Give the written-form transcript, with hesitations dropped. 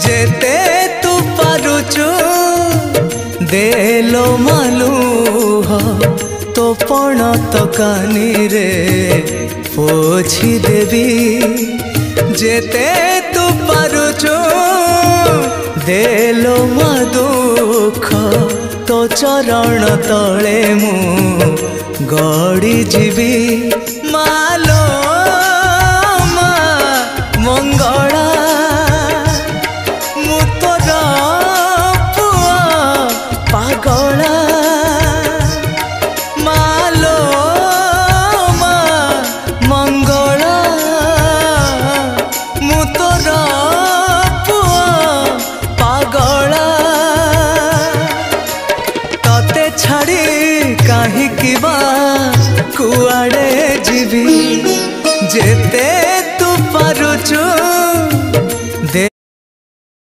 जेते तू पारुचु देलो मालूह तो पण तो कानी रे पोछी देवी जेते तू पारुचु देलो मा दुख तो चरण तले मु गड़ी जीवी मालो मा मंगला मु तोर पुआ पागला मालो मा मंगला मु तोर पुआ पागला तते छाड़ी कहीं बा कुआड़े जीवी जेते